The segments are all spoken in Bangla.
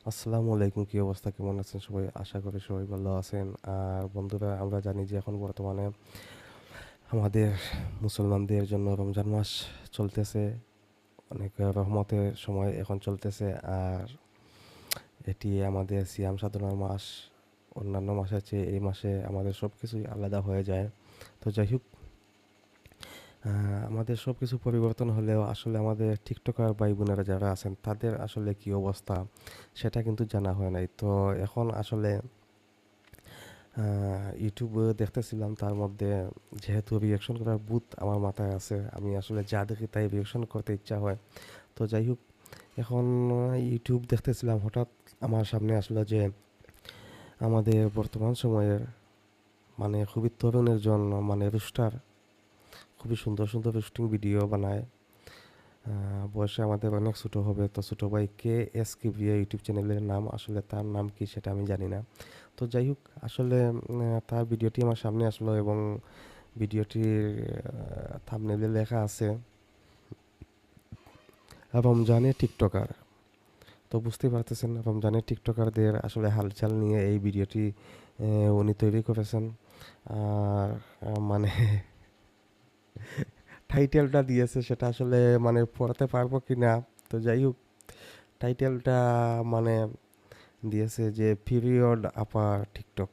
আসসালামু আলাইকুম, কি অবস্থা, কেমন আছেন সবাই? আশা করি সবাই ভালো আছেন। আর বন্ধুরা, আমরা জানি যে এখন বর্তমানে আমাদের মুসলমানদের জন্য রমজান মাস চলতেছে। অনেক রহমতের সময় এখন চলতেছে। আর এটি আমাদের সিয়াম সাধনার মাস। অন্যান্য মাসের চেয়ে এই মাসে আমাদের সব কিছুই আলাদা হয়ে যায়। তো যাই হোক, আমাদের সব কিছু পরিবর্তন হলেও আসলে আমাদের টিকটকার ভাই বোনেরা যারা আছেন তাদের আসলে কি অবস্থা সেটা কিন্তু জানা হয় নাই। তো এখন আসলে ইউটিউব দেখতেছিলাম, তার মধ্যে যেহেতু রিয়াকশন করার বুথ আমার মাথায় আছে, আমি আসলে যা দেখি তাই রিয়াকশন করতে ইচ্ছা হয়। তো যাই হোক, এখন ইউটিউব দেখতেছিলাম, হঠাৎ আমার সামনে আসলো যে আমাদের বর্তমান সময়ের মানে খুবই তরুণ একজন মানে রুস্টার খুবই সুন্দর সুন্দর রুস্টিং ভিডিও বানায়। বয়সে আমাদের অনেক ছোটো হবে। তো ছোটো ভাই কে এস কে ভিএ ইউটিউব চ্যানেলের নাম, আসলে তার নাম কি সেটা আমি জানি না। তো যাই হোক, আসলে তার ভিডিওটি আমার সামনে আসলো এবং ভিডিওটির থাম্বনেইলে লেখা আছে রমজানের টিকটকার। তো বুঝতেই পারতেছেন রমজানের টিকটকারদের আসলে হালচাল নিয়ে এই ভিডিওটি উনি তৈরি করেছেন। আর মানে টাইটেলটা দিয়েছে সেটা আসলে মানে পড়াতে পারবো কি না। তো যাই হোক, টাইটেলটা মানে দিয়েছে যে পিরিয়ড আপা টিকটক।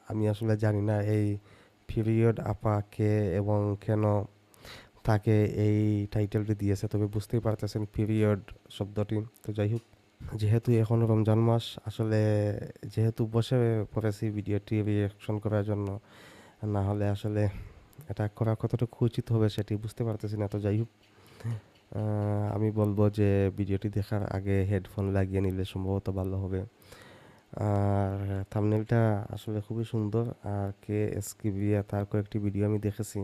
আমি আসলে জানি না এই পিরিয়ড আপা কে এবং কেন তাকে এই টাইটেলটি দিয়েছে, তবে বুঝতেই পারতেছেন পিরিয়ড শব্দটি। তো যাই হোক, যেহেতু এখন রমজান মাস, আসলে যেহেতু বসে পড়েছি ভিডিওটি রিয়াকশন করার জন্য, না হলে আসলে এটা করা কতটুকু উচিত হবে সেটি বুঝতে পারতেছি না। তো যাই হোক, আমি বলবো যে ভিডিওটি দেখার আগে হেডফোন লাগিয়ে নিলে সম্ভবত ভালো হবে। আর থাম্বনেলটা আসলে খুবই সুন্দর। আর কে এস কিবরিয়া তার কয়েকটি ভিডিও আমি দেখেছি,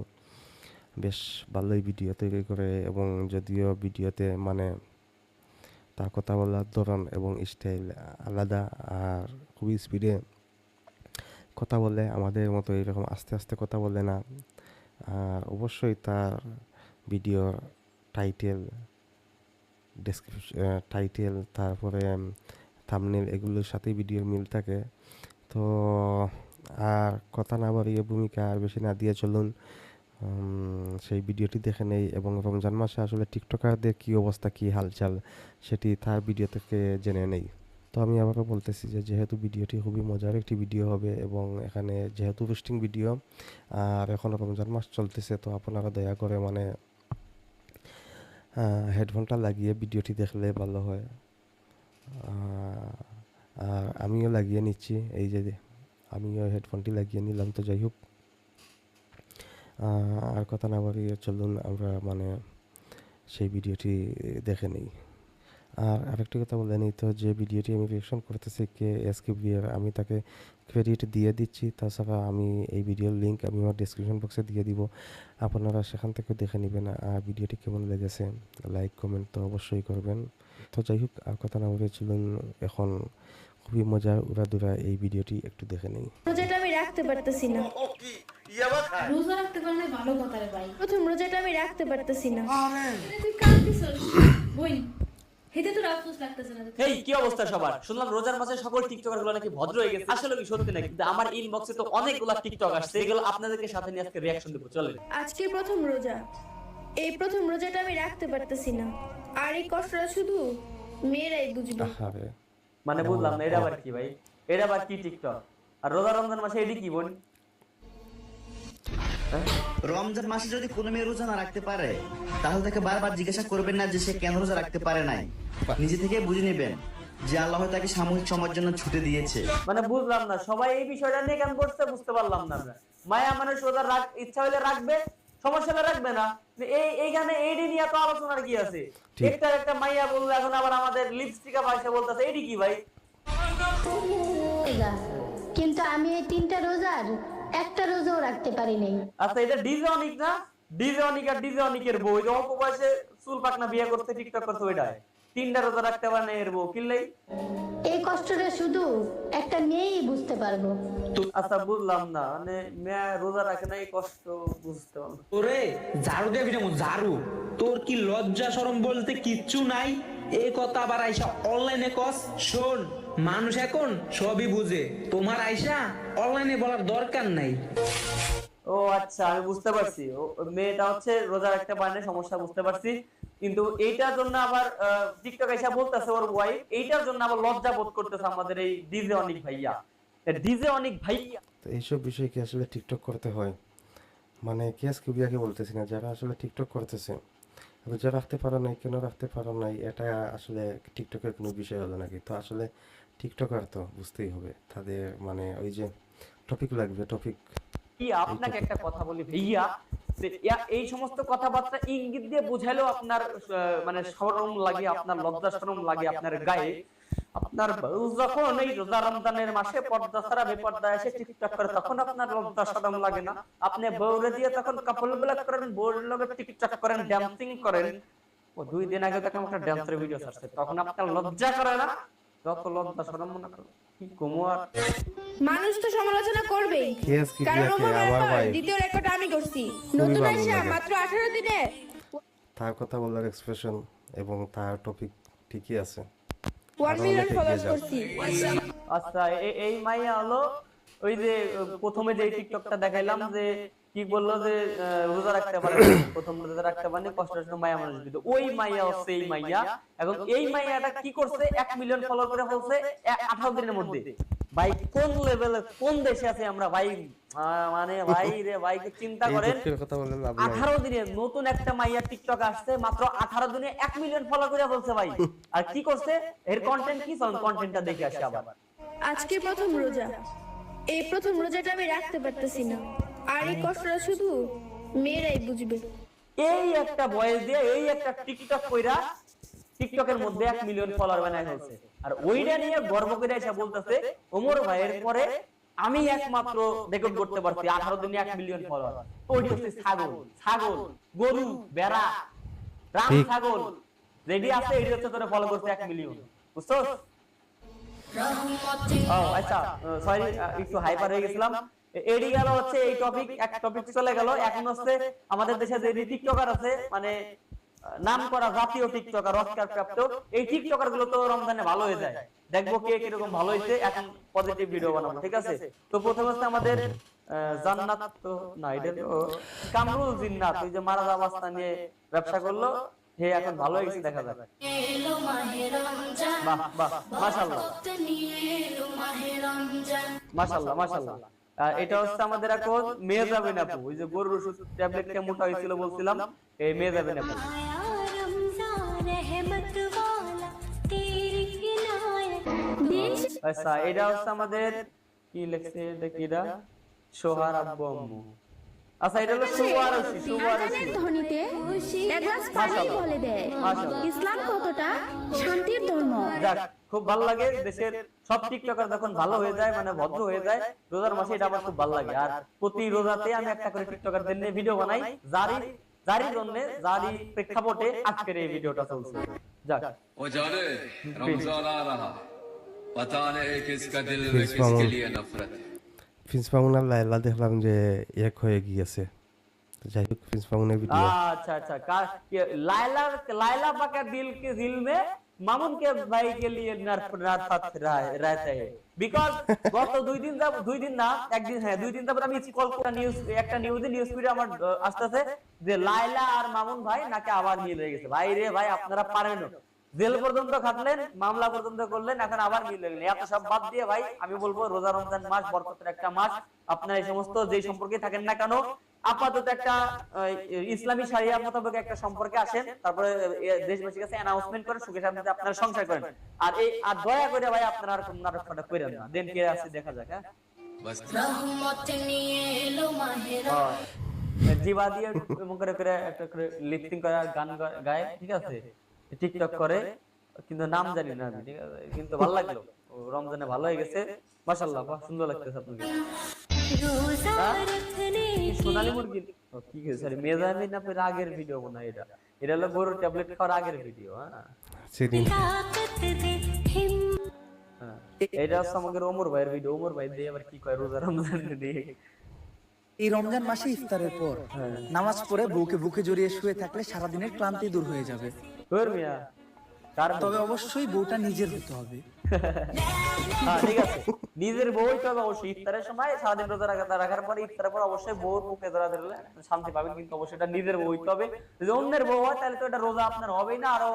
বেশ ভালোই ভিডিও তৈরি করে। এবং যদিও ভিডিওতে মানে তার কথা বলার ধরন এবং স্টাইল আলাদা, আর খুবই স্পিডে কথা বলে, আমাদের মতো এরকম আস্তে আস্তে কথা বলে না। আর অবশ্যই তার ভিডিও টাইটেল, টাইটেল, তারপরে থাম্বনেল এগুলোর সাথেই ভিডিওর মিল থাকে। তো আর কথা না বাড়িয়ে, ভূমিকা আর বেশি না দিয়ে চলুন সেই ভিডিওটি দেখে নেই এবং রমজান মাসে আসলে টিকটকারদের কী অবস্থা, কী হালচাল সেটি তার ভিডিও থেকে জেনে নেই। তো আমি আবারও বলতেছি যে যেহেতু ভিডিওটি খুবই মজার একটি ভিডিও হবে এবং এখানে যেহেতু রোস্টিং ভিডিও আর এখন রমজান মাস চলতেছে, তো আপনারা দয়া করে মানে হেডফোনটা লাগিয়ে ভিডিওটি দেখলে ভালো হয়। আর আমিও লাগিয়ে নিচ্ছি, এই যে আমিও হেডফোনটি লাগিয়ে নিলাম। তো যাই হোক, আর কথা না বাড়িয়ে চলুন আমরা মানে সেই ভিডিওটি দেখে নিই। আর আরেকটি কথা বলে নিই, তো যে ভিডিওটি আমি রিয়েকশন করতেছি কে এস কে ভিআর, আমি তাকে ক্রেডিট দিয়ে দিচ্ছি। তাছাড়া আমি এই ভিডিওর লিঙ্ক আমি আমার ডিসক্রিপশন বক্সে দিয়ে দিব, আপনারা সেখান থেকে দেখে নেবেন। আর ভিডিওটি কেমন লেগেছে লাইক কমেন্ট তো অবশ্যই করবেন। তো যাই হোক, আর কথা না বলে চলুন এখন খুবই মজার উড়াদুরা এই ভিডিওটি একটু দেখে নিই। রোজাটা আমি রাখতে পারতেছি না। রোজা রাখতে পারলে ভালো কথা রে ভাই। প্রথম রোজাটা আমি রাখতে পারতেছি না। তুই কাঁদতেছিস বই, হেতে তোর আফসোস লাগতেছে না? এই কি অবস্থা সবার? শুনলাম রোজার মাসে সকল টিকটকার গুলো নাকি ভদ্র হয়ে গেছে। আসলে কি সত্যি নাকি? কিন্তু আমার ইনবক্সে তো অনেকগুলা টিকটক আসছে, এগুলো আপনাদেরকে সাথে নিয়ে আজকে রিয়াকশন দেবো, চলেন। আজকে প্রথম রোজা, এই প্রথম রোজাটা আমি রাখতে পারতেছি না। আর এই কষ্টটা শুধু মেয়েরাই বুঝবে। আহারে, মানে বুঝলাম না, এটা আবার কি ভাই? এটা আবার কি টিকটক? আর রোজা রমজান মাসে এটি কি বোন? রমজান মাসে যদি কোনো মেয়ে রোজা না রাখতে পারে, তাহলে তাকে বারবার জিজ্ঞাসা করবেন না যে সে কেন রোজা রাখতে পারে নাই। নিজে থেকে বুঝে নেবেন যে আল্লাহ তাকে সাময়িক সময়ের জন্য ছুটে দিয়েছে। মানে বুঝলাম না, সবাই এই বিষয়টা নিয়ে কেন বসতে বুঝতে পারলাম না আমরা। মায়া মানুষ রোজা ইচ্ছা হলে রাখবে, সমস্যা হলে রাখবে না। এইখানে এইডি নিয়ে তো আলোচনার কি আছে? একটা একটা মাইয়া বললো, এখন আবার আমাদের লিপস্টিক পয়সা বলতেছে, এইডি কি ভাই? কিন্তু আমি এই 3টা রোজার একটা রোজাও রাখতে পারি নাই। আচ্ছা, এটা ডিজে অনিক না? ডিজে অনিক আর ডিজে অনিকের বউ, যে অল্প বয়সে চুল পাকনা বিয়ে করতে টিকটক করতে, ওইটাই 3টা রোজা রাখতে পারে না এর বউ কিনলেই। এই কষ্টটা শুধু একটা মেয়েই বুঝতে পারবো। আচ্ছা বুঝলাম না, মানে মেয়ে রোজা রাখে না এই কষ্ট বুঝতে পারলাম। ওরে ঝাড়ু দেবি না ঝাড়ু, তোর কি লজ্জা শরম বলতে কিচ্ছু নাই? এই কথা আবার আইসা অনলাইনে কস। শোন, মানুষ এখন সবই বুঝে, তোমার আইসা অনলাইনে বলার দরকার নাই। ও আচ্ছা, আমি বুঝতে পারছি। মেয়েটা হচ্ছে রোজা রাখতে পারে না, সমস্যা বুঝতে পারছি। কিন্তু এইটার জন্য আবার টিকটক এসে বলতেছে ওর ওয়াইফ, এইটার জন্য আবার লজ্জা বোধ করতেছে আমাদের এই ডিজে অনিক ভাইয়া। ডিজে অনিক ভাইয়া তো এইসব বিষয় কি আসলে টিকটক করতে হয়? মানে কেস কিউবিয়াকে বলতেছি না, যারা আসলে টিকটক করতেছে রোজা রাখতে পারো নাই, কেন রাখতে পারো নাই, এটা আসলে টিকটকের কোনো বিষয় হলো নাকি? তো আসলে টিকটকার তো বুঝতেই হবে তাদের, মানে ওই যে টপিক লাগবে, টপিক। আপনাকে একটা কথা বলি ভাইয়া, যে এই সমস্ত কথাবার্তা ইঙ্গিত দিয়ে বুঝাইলেও আপনার মানে শরম লাগে, আপনার লজ্জা শরম লাগে আপনার গায়ে। আপনার বউ যখন এই রোজা রমজানের মাসে পর্দা ছাড়া বেপর্দা এসে টিকটক করে, তখন আপনার লজ্জা শরম লাগে না? আপনি বউরে দিয়ে তখন কাপল ব্লগ করেন, বউর লগে টিকটক করেন, ড্যান্সিং করেন। ও 2 দিন আগে তখন একটা ড্যান্সের ভিডিও ছাড়ছে, তখন আপনার লজ্জা করে না? যত লজ্জা শরম মনে করেন কি কুমার। মানুষ তো সমালোচনা করবেই, কেস কারণ কিউবিয়াকে আমার ভাই দ্বিতীয় রেকর্ড আমি করছি। খুবই নতুন ভালো আইসা লাগে। মাত্র 18 দিনে তার কথা বলার এক্সপ্রেশন এবং তার টপিক ঠিকই আছে। 1 মিলিয়ন ফলোয়ার্স করছি। আচ্ছা, এই মাইয়া হলো ওই যে প্রথমে যে টিকটকটা দেখাইলাম, যে কি বললো যে রোজা রাখতে পারে না, প্রথম রোজা রাখতে পারেনি, কষ্ট মাইয়া মানুষ দিত, ওই মাইয়া হচ্ছে এই মাইয়া। এখন এই মাইয়াটা কি করছে, 1 মিলিয়ন ফলোয়ার করে ফেলছে 18 দিনের মধ্যে। ভাই কোন লেভেলে, কোন দেশে আছে আমরা ভাই? মানে ভাই রে ভাই, চিন্তা এই করেন, দুঃখের কথা বললেন লাভ নাই। 18 দিনে নতুন একটা মাইয়া টিকটক আসছে, মাত্র 18 দিনে 1 মিলিয়ন ফলোয়ার করে ফেলছে ভাই। আর কি করছে, এর কন্টেন্ট কি, কন্টেন্টটা দেখে আসি আবার। আজকে প্রথম রোজা, এই প্রথম রোজাটা আমি রাখতে পারতেছি না, আর এই কষ্টটা শুধু মেয়েরাই বুঝবে। এই একটা বয়স দিয়ে এই একটা টিকটক কইরা টিকটকের মধ্যে 1 মিলিয়ন ফলোয়ার বানায় ফেলছে। আর ওইটা নিয়ে গর্ব করে এসে বলতেছে ওমর ভাইয়ের পরে আমি একমাত্র রেকর্ড করতে পারছি 18 দিনে 1 মিলিয়ন ফলোয়ার। ওইটা হচ্ছে ছাগল, ছাগল, গরু, বেড়া, রাম ছাগল রেডি আছে, এটি হচ্ছে তোরে ফলো করতে 1 মিলিয়ন, বুঝছস? ও আচ্ছা, সরি একটু হাইপার হয়ে গেছিলাম। এডি গেল হচ্ছে এই টপিক, এক টপিক চলে গেল। এখন হচ্ছে আমাদের দেশে যে টিকটকার আছে, মানে নাম করা জাতীয় টিকটকার, অস্কার প্রাপ্ত, এই টিকটকার গুলো তো রমজানে ভালো হয়ে যায়। দেখবো কে কিরকম ভালো হয়েছে, এখন পজিটিভ ভিডিও বানাবো, ঠিক আছে? তো প্রথমে হচ্ছে আমাদের জান্নাত, তো না এটা কামরুল জিন্নাত, ওই যে মারা অবস্থা নিয়ে ব্যবসা করলো, হে এখন ভালো হয়ে গেছে, দেখা যাক। বাহ বাহ, মাশাআল্লাহ মাশাআল্লাহ মাশাআল্লাহ। এটা হচ্ছে আমাদের এখন মেয়ে যাবেন আপু, ওই যে গরুর ওষুধ ট্যাবলেটটা মোটা হয়েছিল বলছিলাম, এই মেয়ে যাবেন আপু। আচ্ছা, এটা হচ্ছে আমাদের কি লেখছে, দেখি এটা সোহার আব্বু আম্মু। আচ্ছা, এটা হলো সুবারসি, সুবারসি। ধ্বনিতে এক গ্লাস পানি বলে দেয় ইসলাম কতটা শান্তির ধর্ম। যাক, খুব ভালো লাগে। দেশের সব টিকটকার যখন ভালো হয়ে যায়, মানে ভদ্র হয়ে যায় রোজার মাসে, এটা আমার খুব ভালো লাগে। আর প্রতি রোজাতে আমি একটা করে টিকটকারদের নিয়ে ভিডিও বানাই, যারই জন্য, যারই প্রেক্ষাপটে আজকের এই ভিডিওটা চলছে। যাক, वो जाने रमजान आ रहा, पता नहीं किसका दिल में किसके लिए नफरत है। প্রিন্স মামুন আর লায়লা দেখলাম যে এক হয়ে গিয়েছে। তো যাই হোক, প্রিন্স মামুনের ভিডিও। अच्छा अच्छा, लायला का दिल के दिल में मामून के भाई के लिए नफरत रहता है, बिकॉज গত 2 দিন না, একদিন, হ্যাঁ 2 দিন তারপর আমি স্ক্রল করে একটা নিউজ ফিডে আমার আসতেছে যে লায়লা আর মামুন ভাই নাকি আবার মিল হয়ে গেছে। ভাই রে ভাই, আপনারা পারেন, জেল পর্যন্ত খাটলেন, মামলা পর্যন্ত করলেন, এখন আবার মিল হয়ে গেলেন। এত সব বাদ দিয়ে ভাই আমি বলবো, রোজা রমজান মাস বরকতের একটা মাস, আপনারা এই সমস্ত যে সম্পর্কে থাকেন না কেন, আপাতত একটা ইসলামী শরিয়া মোতাবেক একটা সম্পর্কে আসেন, তারপরে দেশবাসীর কাছে অ্যানাউন্সমেন্ট করে সুখে শান্তিতে আপনারা সংসার করেন। আর এই আর দয়া করে ভাই আপনারা আর কোন নাটক ফাটক করেন না, দেন কে আছে দেখা যাক। হ্যাঁ, জিবা দিয়ে এমন করে করে একটা করে লিপসিং করে গান গায়, ঠিক আছে? টিকটক করে, কিন্তু নাম জানি না আমি, ঠিক আছে? কিন্তু ভালো লাগলো, রমজানে ভালো হয়ে গেছে, মাশাআল্লাহ, খুব সুন্দর লাগতেছে আপনাকে। সোনালী মুরগি কি গেছে, সরি মেজামিন না, ফির আগের ভিডিও মনে হয় এটা হলো গরুর ট্যাবলেট খাওয়ার আগের ভিডিও। হ্যাঁ, সেদিন এটা হচ্ছে আমাদের ওমর ভাইয়ের ভিডিও। ওমর ভাই দিয়ে আবার কি কয় রোজা রমজান দিয়ে। এই রমজান মাসে ইফতারের পর নামাজ পড়ে বউকে বুকে জড়িয়ে শুয়ে থাকলে সারাদিনের ক্লান্তি দূর হয়ে যাবে। ওর মিয়া কার বউ? তবে অবশ্যই বউটা নিজের হতে হবে। হ্যাঁ ঠিক আছে, নিজের বউই তো হবে অবশ্যই। ইফতারের সময় সারাদিন রোজা রাখার পরে ইফতারের পর অবশ্যই বউর মুখে ধরা ধরলে শান্তি পাবেন, কিন্তু অবশ্যই এটা নিজের বউই তো হবে। যদি অন্যের বউ হয় তাহলে তো এটা রোজা আপনার হবেই না, আরো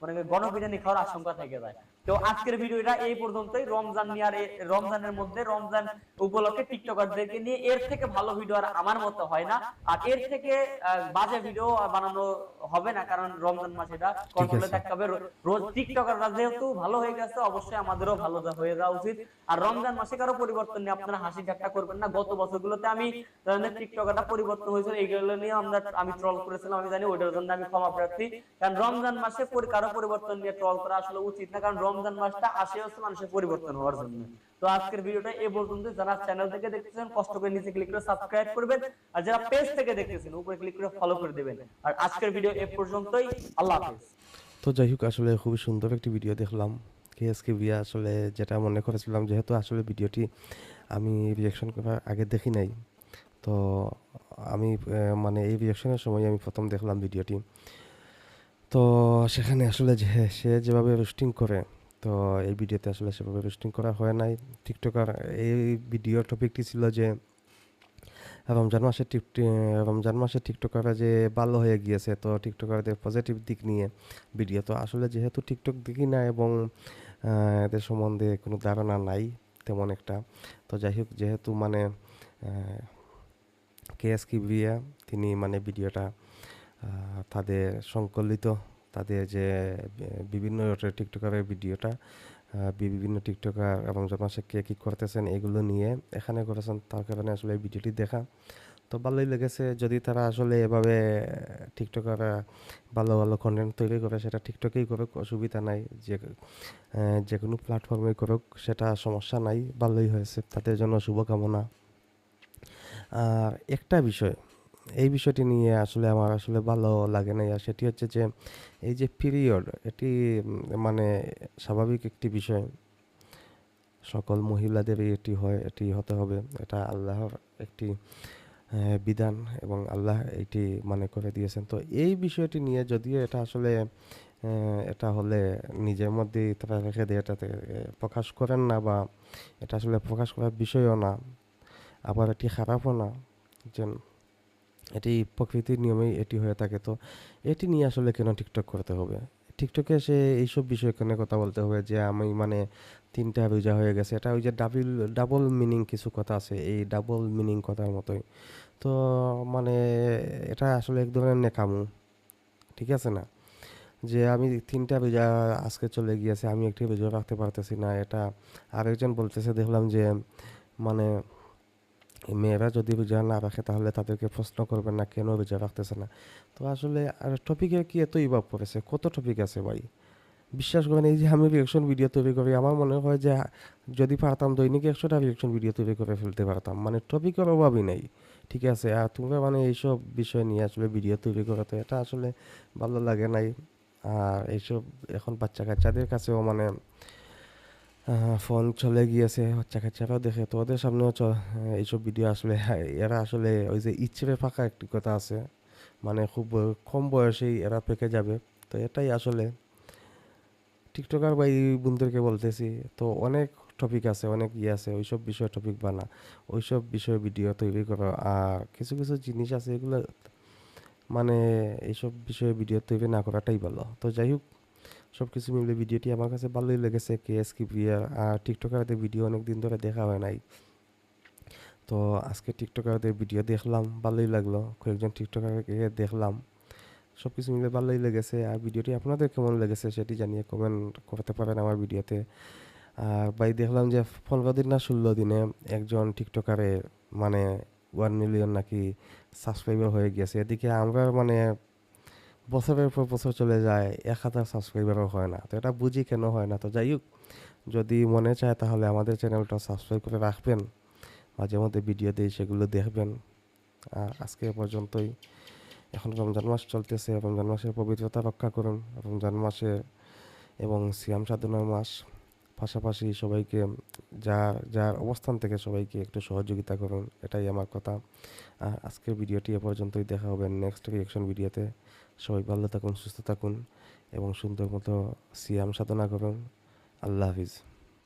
মানে গণপিটানি খাওয়ার আশঙ্কা থেকে যায়। তো আজকের ভিডিওটা এই পর্যন্তই। রমজান নিয়ে আর রমজানের মধ্যে রমজান উপলক্ষে টিকটকারদেরকে নিয়ে এর থেকে ভালো ভিডিও আর আমার মতে হয় না, আর এর থেকে বাজে ভিডিও বানানো হবে না, কারণ রমজান মাস এটা কন্ট্রোলে থাকতে হবে। রোজ টিকটকাররা যেহেতু ভালো হয়ে গেছে, অবশ্যই আমাদেরও ভালো হয়ে যাওয়া উচিত। আর রমজান মাসে কারো পরিবর্তন নেই, আপনারা হাসি ঠাট্টা করবেন না। গত বছরগুলোতে আমি টিকটকারটা পরিবর্তন হয়েছিল, এইগুলো নিয়ে আমি ট্রল করেছিলাম, আমি জানি, ওইটার জন্য আমি ক্ষমা প্রার্থী। কারণ রমজান মাসে কারো পরিবর্তন নিয়ে ট্রল করা আসলে উচিত না, কারণ রমজান মাসটা আসে হচ্ছে মানুষের পরিবর্তন হওয়ার জন্য। তো আজকের ভিডিওটা এই পর্যন্ত। যারা চ্যানেল থেকে দেখতেছেন কষ্ট করে নিচে ক্লিক করে সাবস্ক্রাইব করবেন, আর যারা পেজ থেকে দেখতেছেন উপরে ক্লিক করে ফলো করে দিবেন। আর আজকের ভিডিও এই পর্যন্তই, আল্লাহ হাফেজ। তো যাই হোক, আসলে খুবই সুন্দর একটি ভিডিও দেখলাম। কেএসকে ভিয়া আসলে যেটা মনে করেছিলাম, যেহেতু আসলে ভিডিওটি আমি রিয়াকশন করার আগে দেখি নাই, তো আমি মানে এই রিয়াকশনের সময় আমি প্রথম দেখলাম ভিডিওটি। তো সেখানে আসলে সে যেভাবে রোস্টিং করে, তো এই ভিডিওতে আসলে সেভাবে রোস্টিং করা হয় নাই। টিকটকার এই ভিডিওর টপিকটি ছিল যে রমজান মাসে টিকটকাররা যে ভালো হয়ে গিয়েছে, তো টিকটকারদের পজিটিভ দিক নিয়ে ভিডিও। তো আসলে যেহেতু টিকটক দেখি না এবং এদের সম্বন্ধে কোনো ধারণা নাই তেমন একটা, তো যাই হোক, যেহেতু মানে কেএসকে ভিয়া তিনি মানে ভিডিওটা তাদের সংকলিত, তাদের যে বিভিন্ন টিকটকারের ভিডিওটা, বিভিন্ন টিকটকার রমজান মাসে কে কী করতেছেন এগুলো নিয়ে এখানে করেছেন, তার কারণে আসলে এই ভিডিওটি দেখা তো ভালোই লেগেছে। যদি তারা আসলে এভাবে টিকটকাররা ভালো ভালো কন্টেন্ট তৈরি করে, সেটা টিকটকেই করুক, অসুবিধা নাই, যে কোনো প্ল্যাটফর্মে করুক, সেটা সমস্যা নাই, ভালোই হয়েছে, তাদের জন্য শুভকামনা। আর একটা বিষয়, এই বিষয়টি নিয়ে আসলে আমার আসলে ভালো লাগে না, আর সেটি হচ্ছে যে এই যে পিরিয়ড, এটি মানে স্বাভাবিক একটি বিষয়, সকল মহিলাদেরই এটি হয়, এটি হতে হবে, এটা আল্লাহর একটি বিধান এবং আল্লাহ এটি মানে করে দিয়েছেন। তো এই বিষয়টি নিয়ে যদিও এটা আসলে এটা হলে নিজের মধ্যেই তারা রেখে দিয়ে এটাতে প্রকাশ করেন না, বা এটা আসলে প্রকাশ করার বিষয়ও না, আবার এটি খারাপও না, যে এটি প্রকৃতির নিয়মেই এটি হয়ে থাকে। তো এটি নিয়ে আসলে কেন টিকটক করতে হবে? টিকটকে এসে এইসব বিষয় কেন কথা বলতে হবে যে আমি মানে 3টা রোজা হয়ে গেছে? এটা ওই যে ডাবল মিনিং কিছু কথা আছে, এই ডাবল মিনিং কথার মতোই। তো মানে এটা আসলে এক ধরনের নেকামু, ঠিক আছে না? যে আমি 3টা রোজা আজকে চলে গিয়েছে, আমি একটি রোজা রাখতে পারতেছি না, এটা আরেকজন বলতেছে, দেখলাম যে মানে মেয়েরা যদি রোজা না রাখে তাহলে তাদেরকে প্রশ্ন করবেন না কেন রোজা রাখতেছে না। তো আসলে আর টপিকের কি এতই ভাব পড়েছে? কত টপিক আছে ভাই, বিশ্বাস করেন। এই যে আমি রিয়াকশন ভিডিও তৈরি করি, আমার মনে হয় যে যদি পারতাম দৈনিক 100টা রিয়াকশন ভিডিও তৈরি করে ফেলতে পারতাম, মানে টপিকের অভাবই নেই, ঠিক আছে? আর তোমরা মানে এইসব বিষয় নিয়ে আসলে ভিডিও তৈরি করতে, এটা আসলে ভালো লাগে নাই। আর এইসব এখন বাচ্চা কাচ্চাদের কাছেও মানে ফোন চলে গিয়েছে, বাচ্চা কাচ্চারাও দেখে, তো ওদের সামনেও এইসব ভিডিও আসলে এরা আসলে ওই যে ইচ্ছে ফাঁকা একটি কথা আছে, মানে খুব কম বয়সেই এরা পেকে যাবে। তো এটাই আসলে টিকটকার বা এই বন্ধুদেরকে বলতেছি, তো অনেক টপিক আছে, অনেক আছে, ওইসব বিষয়ে টপিক বানা, ওইসব বিষয়ে ভিডিও তৈরি করো। আর কিছু কিছু জিনিস আছে এগুলো মানে এইসব বিষয়ে ভিডিও তৈরি না করাটাই ভালো। তো যাই হোক, সব কিছু মিলে ভিডিওটি আমার কাছে ভালোই লেগেছে। কেএসকে ভিয়া আর টিকটকারদের ভিডিও অনেক দিন ধরে দেখা হয় নাই, তো আজকে টিকটকারদের ভিডিও দেখলাম, ভালোই লাগলো, কয়েকজন টিকটকারকে দেখলাম, সব কিছু মিলে ভালোই লেগেছে। আর ভিডিওটি আপনাদের কেমন লেগেছে সেটি জানিয়ে কমেন্ট করতে পারেন আমার ভিডিওতে। আর ভাই দেখলাম যে 15 দিন না 16 দিনে একজন টিকটকারে মানে 1 মিলিয়ন নাকি সাবস্ক্রাইবার হয়ে গিয়েছে। এদিকে আমরা মানে বছরের পর বছর চলে যায়, 1000 সাবস্ক্রাইবারও হয় না, তো এটা বুঝি কেন হয় না। তো যাই হোক, যদি মনে চায় তাহলে আমাদের চ্যানেলটা সাবস্ক্রাইব করে রাখবেন, মাঝে মধ্যে ভিডিও দিই, সেগুলো দেখবেন। আর আজকে এ পর্যন্তই। এখন রমজান মাস চলতেছে, রমজান মাসের পবিত্রতা রক্ষা করুন, রমজান মাসে এবং সিয়াম সাধনার মাস, পাশাপাশি সবাইকে যার অবস্থান থেকে সবাইকে একটু সহযোগিতা করুন, এটাই আমার কথা। আর আজকের ভিডিওটি এ পর্যন্তই, দেখা হবে নেক্সট রিয়াকশন ভিডিওতে। সবাই ভালো থাকুন, সুস্থ থাকুন, এবং সুন্দর মতো সিয়াম সাধনা করুন। আল্লাহ হাফিজ।